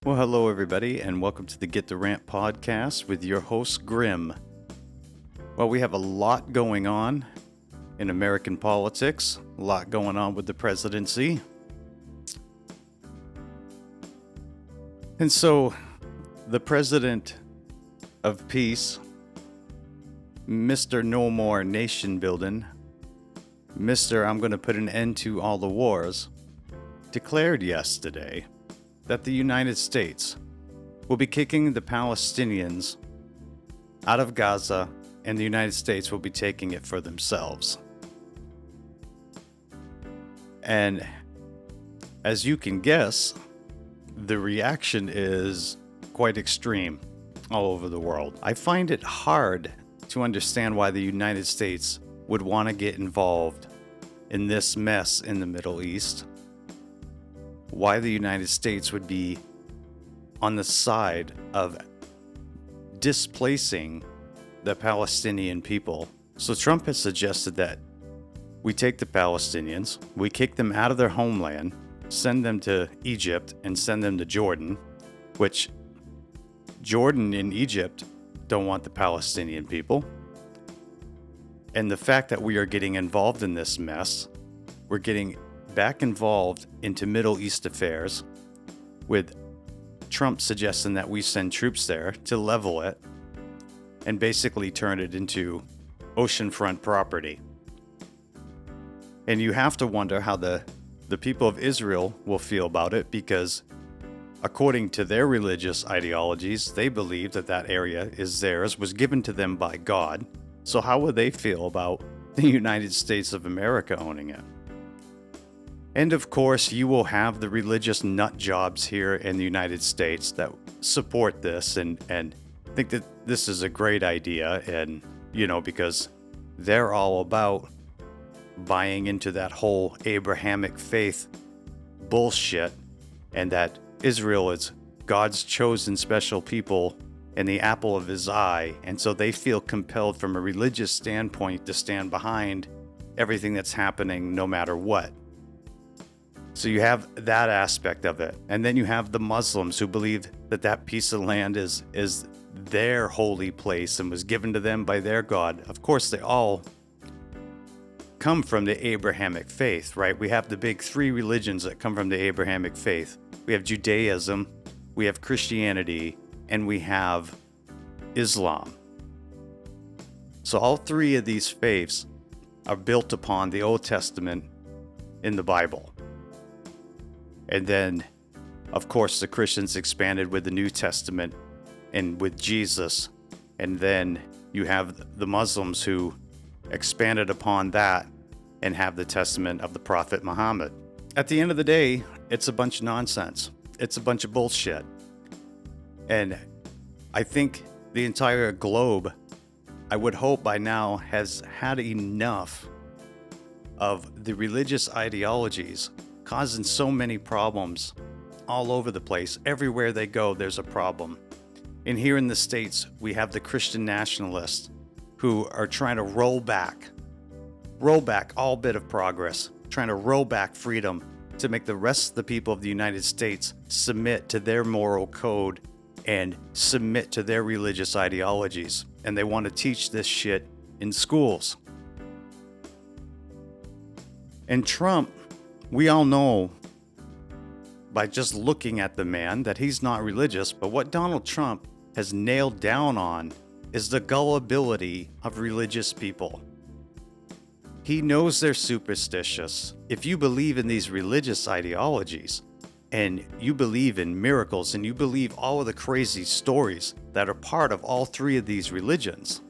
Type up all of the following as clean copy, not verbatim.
Well, hello, everybody, and welcome to the Get the Rant podcast with your host, Grim. Well, we have a lot going on in American politics, a lot going on with the presidency. And so, the president of peace, Mr. No More Nation Building, Mr. I'm going to put an end to all the wars, declared yesterday that the United States will be kicking the Palestinians out of Gaza, and the United States will be taking it for themselves. And as you can guess, the reaction is quite extreme all over the world. I find it hard to understand why the United States would want to get involved in this mess in the Middle East. Why the United States would be on the side of displacing the Palestinian people. So Trump has suggested that we take the Palestinians, we kick them out of their homeland, send them to Egypt and send them to Jordan, which Jordan and Egypt don't want the Palestinian people. And the fact that we are getting involved in this mess, we're getting back involved into Middle East affairs, with Trump suggesting that we send troops there to level it and basically turn it into oceanfront property. And you have to wonder how the people of Israel will feel about it, because according to their religious ideologies, they believe that that area is theirs, was given to them by God. So how would they feel about the United States of America owning it? And of course, you will have the religious nut jobs here in the United States that support this and think that this is a great idea. And, because they're all about buying into that whole Abrahamic faith bullshit, and that Israel is God's chosen special people and the apple of his eye. And so they feel compelled from a religious standpoint to stand behind everything that's happening no matter what. So you have that aspect of it. And then you have the Muslims who believe that that piece of land is their holy place and was given to them by their God. Of course, they all come from the Abrahamic faith, right? We have the big three religions that come from the Abrahamic faith. We have Judaism, we have Christianity, and we have Islam. So all three of these faiths are built upon the Old Testament in the Bible. And then, of course, the Christians expanded with the New Testament and with Jesus. And then you have the Muslims who expanded upon that and have the testament of the Prophet Muhammad. At the end of the day, it's a bunch of nonsense. It's a bunch of bullshit. And I think the entire globe, I would hope by now, has had enough of the religious ideologies causing so many problems all over the place. Everywhere they go, there's a problem. And here in the States, we have the Christian nationalists who are trying to roll back all bit of progress, trying to roll back freedom to make the rest of the people of the United States submit to their moral code and submit to their religious ideologies. And they want to teach this shit in schools. And Trump, we all know by just looking at the man that he's not religious, but what Donald Trump has nailed down on is the gullibility of religious people. He knows they're superstitious. If you believe in these religious ideologies, and you believe in miracles, and you believe all of the crazy stories that are part of all three of these religions,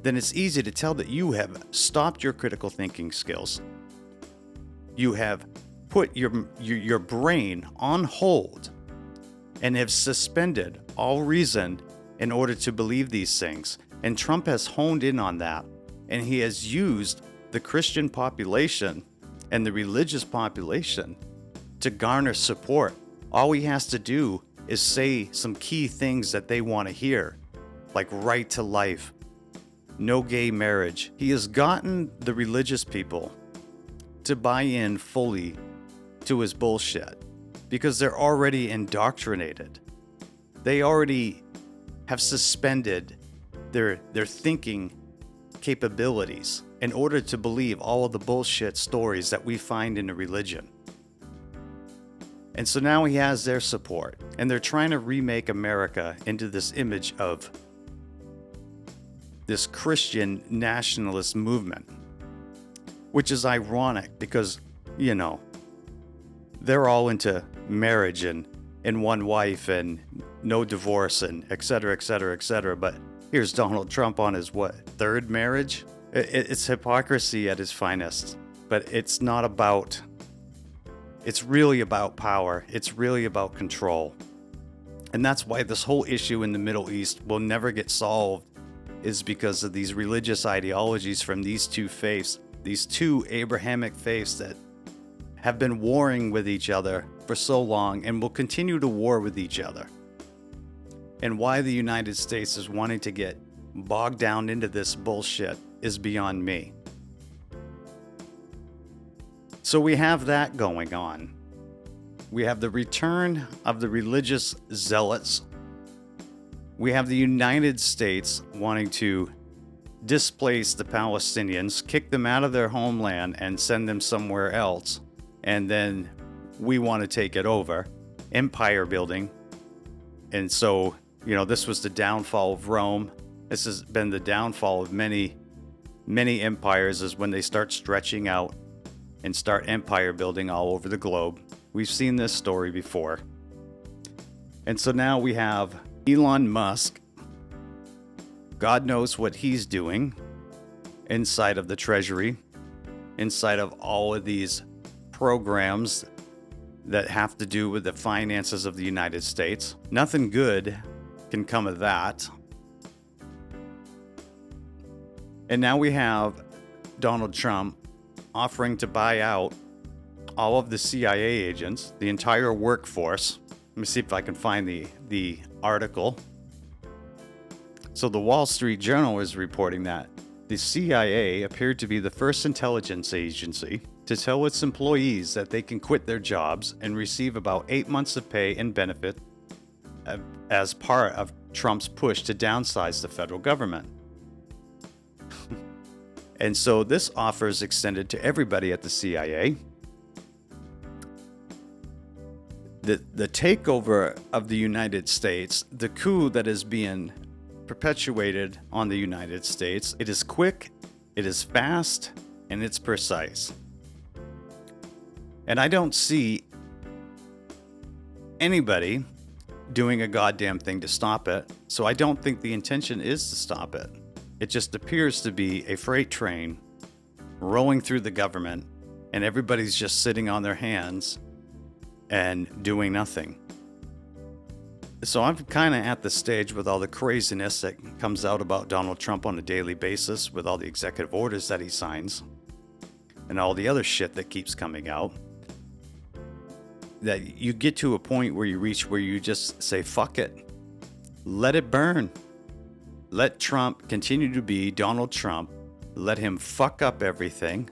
then it's easy to tell that you have stopped your critical thinking skills. You have put your brain on hold and have suspended all reason in order to believe these things. And Trump has honed in on that, and he has used the Christian population and the religious population to garner support. All he has to do is say some key things that they want to hear, like right to life, no gay marriage. He has gotten the religious people to buy in fully to his bullshit. because they're already indoctrinated. They already have suspended their thinking capabilities in order to believe all of the bullshit stories that we find in the religion. And so now he has their support, and they're trying to remake America into this image of this Christian nationalist movement, which is ironic because, they're all into marriage and one wife and no divorce and et cetera, et cetera, et cetera. But here's Donald Trump on his, third marriage? It's hypocrisy at its finest. But it's really about power. It's really about control. And that's why this whole issue in the Middle East will never get solved, is because of these religious ideologies from these two faiths, these two Abrahamic faiths that have been warring with each other for so long and will continue to war with each other. And why the United States is wanting to get bogged down into this bullshit is beyond me. So we have that going on. We have the return of the religious zealots. We have the United States wanting to displace the Palestinians, kick them out of their homeland and send them somewhere else. And then we want to take it over. Empire building. And so, this was the downfall of Rome. This has been the downfall of many, many empires, is when they start stretching out and start empire building all over the globe. We've seen this story before. And so now we have Elon Musk. God knows what he's doing inside of the Treasury, inside of all of these programs that have to do with the finances of the United States. Nothing good can come of that. And now we have Donald Trump offering to buy out all of the CIA agents, the entire workforce. Let me see if I can find the article. So the Wall Street Journal is reporting that the CIA appeared to be the first intelligence agency to tell its employees that they can quit their jobs and receive about 8 months of pay and benefit as part of Trump's push to downsize the federal government. And so this offer is extended to everybody at the CIA. The takeover of the United States, the coup that is being perpetuated on the United States, it is quick, it is fast, and it's precise. And I don't see anybody doing a goddamn thing to stop it, so I don't think the intention is to stop it. It just appears to be a freight train rolling through the government, and everybody's just sitting on their hands and doing nothing. So I'm kind of at the stage with all the craziness that comes out about Donald Trump on a daily basis, with all the executive orders that he signs and all the other shit that keeps coming out, that you get to a point where you reach where you just say, fuck it. Let it burn. Let Trump continue to be Donald Trump. Let him fuck up everything.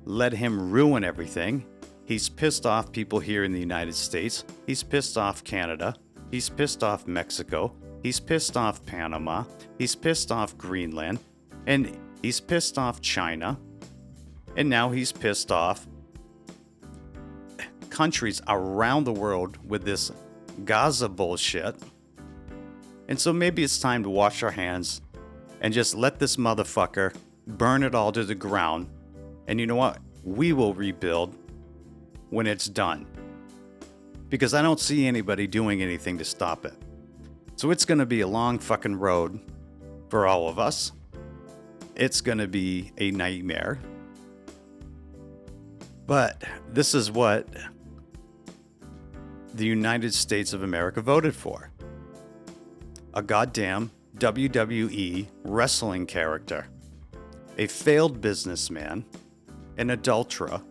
Let him ruin everything. He's pissed off people here in the United States. He's pissed off Canada. He's pissed off Mexico. He's pissed off Panama. He's pissed off Greenland. And he's pissed off China. And now he's pissed off countries around the world with this Gaza bullshit. And so maybe it's time to wash our hands and just let this motherfucker burn it all to the ground. And you know what? We will rebuild when it's done. Because I don't see anybody doing anything to stop it. So it's going to be a long fucking road for all of us. It's going to be a nightmare. But this is what the United States of America voted for. A goddamn WWE wrestling character. A failed businessman. An adulterer.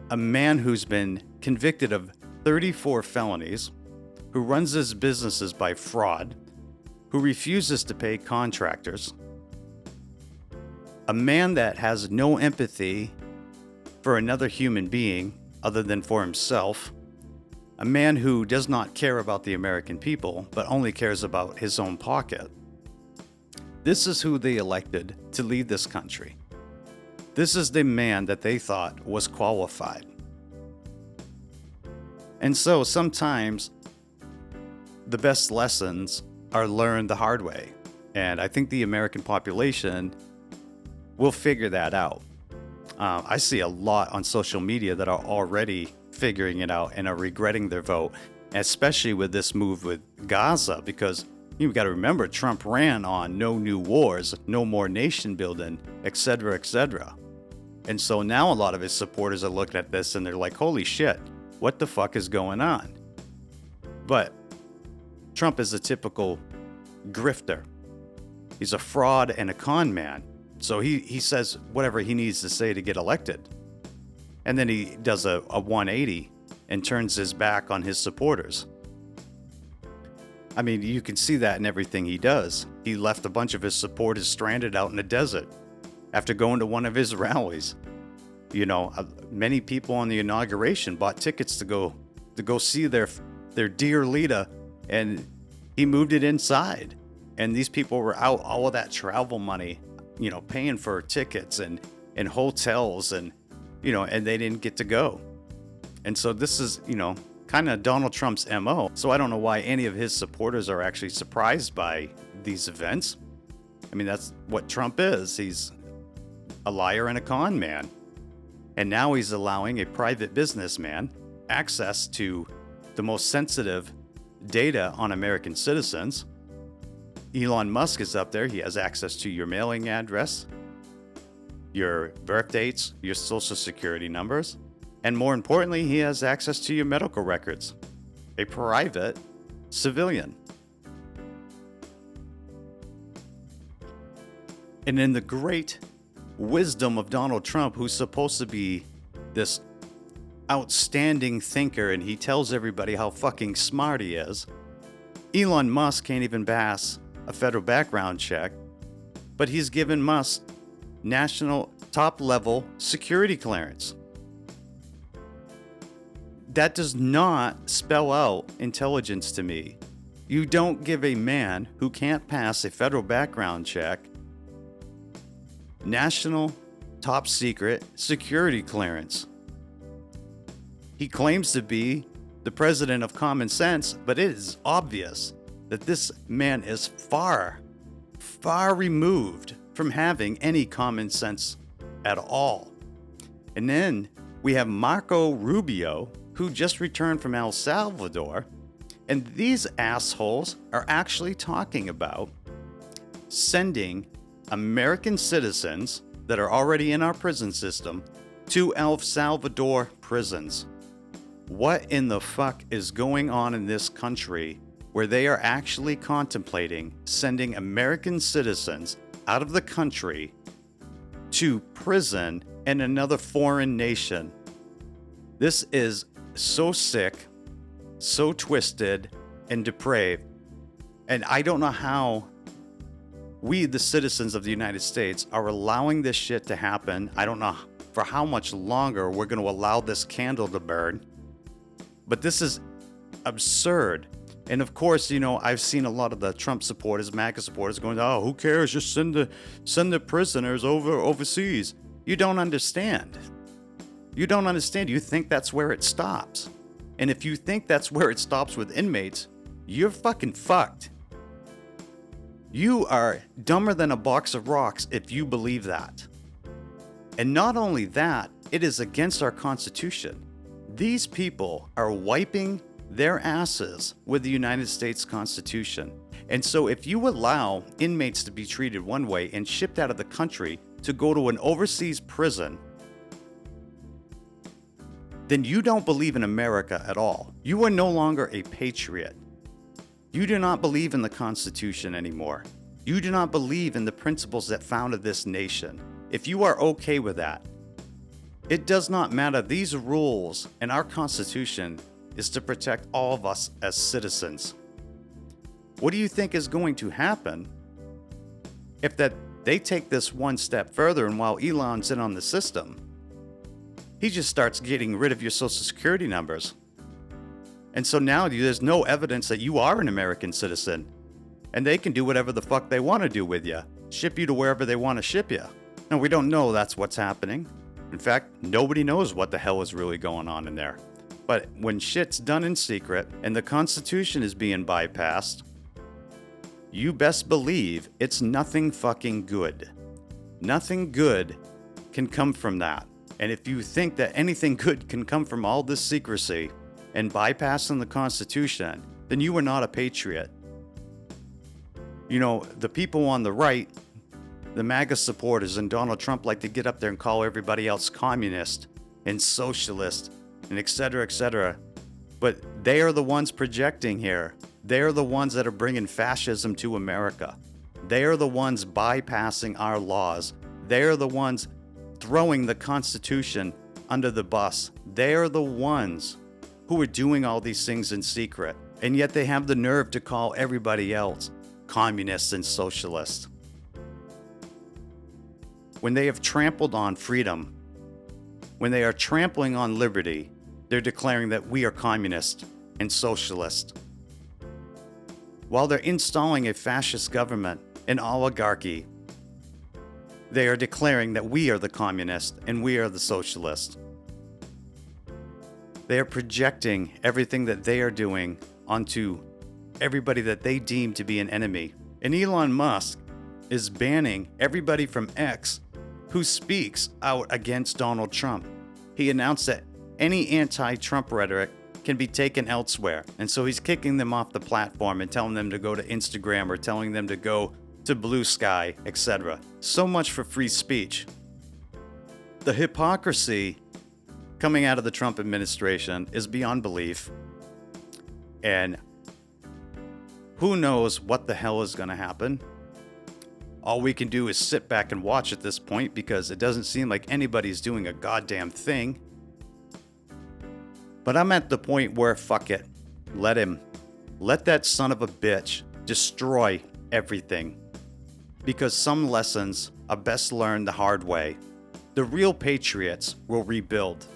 A man who's been convicted of 34 felonies, who runs his businesses by fraud, who refuses to pay contractors, a man that has no empathy for another human being, other than for himself. A man who does not care about the American people, but only cares about his own pocket. This is who they elected to lead this country. This is the man that they thought was qualified. And so sometimes the best lessons are learned the hard way. And I think the American population will figure that out. I see a lot on social media that are already figuring it out and are regretting their vote, especially with this move with Gaza, because you've got to remember Trump ran on no new wars, no more nation building, etc., etc. And so now a lot of his supporters are looking at this and they're like, holy shit, what the fuck is going on? But Trump is a typical grifter. He's a fraud and a con man. So he says whatever he needs to say to get elected. And then he does a 180 and turns his back on his supporters. I mean, you can see that in everything he does. He left a bunch of his supporters stranded out in the desert after going to one of his rallies. You know, many people on the inauguration bought tickets to go see their dear leader, and he moved it inside. And these people were out all of that travel money, you know, paying for tickets and hotels and, you know, and they didn't get to go. And so this is, you know, kind of Donald Trump's MO. So I don't know why any of his supporters are actually surprised by these events. I mean, that's what Trump is. He's a liar and a con man. And now he's allowing a private businessman access to the most sensitive data on American citizens. Elon Musk is up there. He has access to your mailing address, your birth dates, your social security numbers, and more importantly, he has access to your medical records. A private civilian. And in the great wisdom of Donald Trump, who's supposed to be this outstanding thinker, and he tells everybody how fucking smart he is, Elon Musk can't even pass a federal background check, but he's given Musk national top-level security clearance. That does not spell out intelligence to me. You don't give a man who can't pass a federal background check national top secret security clearance. He claims to be the president of common sense, but it is obvious that this man is far, far removed from having any common sense at all. And then we have Marco Rubio, who just returned from El Salvador, and these assholes are actually talking about sending American citizens that are already in our prison system to El Salvador prisons. What in the fuck is going on in this country where they are actually contemplating sending American citizens out of the country to prison in another foreign nation? This is so sick, so twisted, and depraved. And I don't know how we, the citizens of the United States, are allowing this shit to happen. I don't know for how much longer we're going to allow this candle to burn. But this is absurd. And of course, you know, I've seen a lot of the Trump supporters, MAGA supporters going, oh, who cares? Just send the prisoners overseas. You don't understand. You don't understand. You think that's where it stops. And if you think that's where it stops with inmates, you're fucking fucked. You are dumber than a box of rocks if you believe that. And not only that, it is against our Constitution. These people are wiping their asses with the United States Constitution. And so if you allow inmates to be treated one way and shipped out of the country to go to an overseas prison, then you don't believe in America at all. You are no longer a patriot. You do not believe in the Constitution anymore. You do not believe in the principles that founded this nation. If you are okay with that, it does not matter. These rules and our Constitution is to protect all of us as citizens. What do you think is going to happen if they take this one step further, and while Elon's in on the system, he just starts getting rid of your social security numbers. And so now there's no evidence that you are an American citizen. And they can do whatever the fuck they want to do with you. Ship you to wherever they want to ship you. Now, we don't know that's what's happening. In fact, nobody knows what the hell is really going on in there. But when shit's done in secret and the Constitution is being bypassed, you best believe it's nothing fucking good. Nothing good can come from that. And if you think that anything good can come from all this secrecy and bypassing the Constitution, then you are not a patriot. You know, the people on the right, the MAGA supporters and Donald Trump like to get up there and call everybody else communist and socialist and et cetera, but they are the ones projecting here. They are the ones that are bringing fascism to America. They are the ones bypassing our laws. They are the ones throwing the Constitution under the bus. They are the ones who are doing all these things in secret, and yet they have the nerve to call everybody else communists and socialists. When they have trampled on freedom, when they are trampling on liberty, they're declaring that we are communist and socialist. While they're installing a fascist government, an oligarchy, they are declaring that we are the communist and we are the socialist. They are projecting everything that they are doing onto everybody that they deem to be an enemy. And Elon Musk is banning everybody from X who speaks out against Donald Trump. He announced that any anti-Trump rhetoric can be taken elsewhere. And so he's kicking them off the platform and telling them to go to Instagram or telling them to go to Blue Sky, etc. So much for free speech. The hypocrisy coming out of the Trump administration is beyond belief. And who knows what the hell is going to happen? All we can do is sit back and watch at this point because it doesn't seem like anybody's doing a goddamn thing. But I'm at the point where, fuck it. Let him. Let that son of a bitch destroy everything. Because some lessons are best learned the hard way. The real patriots will rebuild.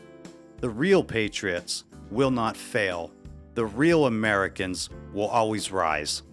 The real patriots will not fail. The real Americans will always rise.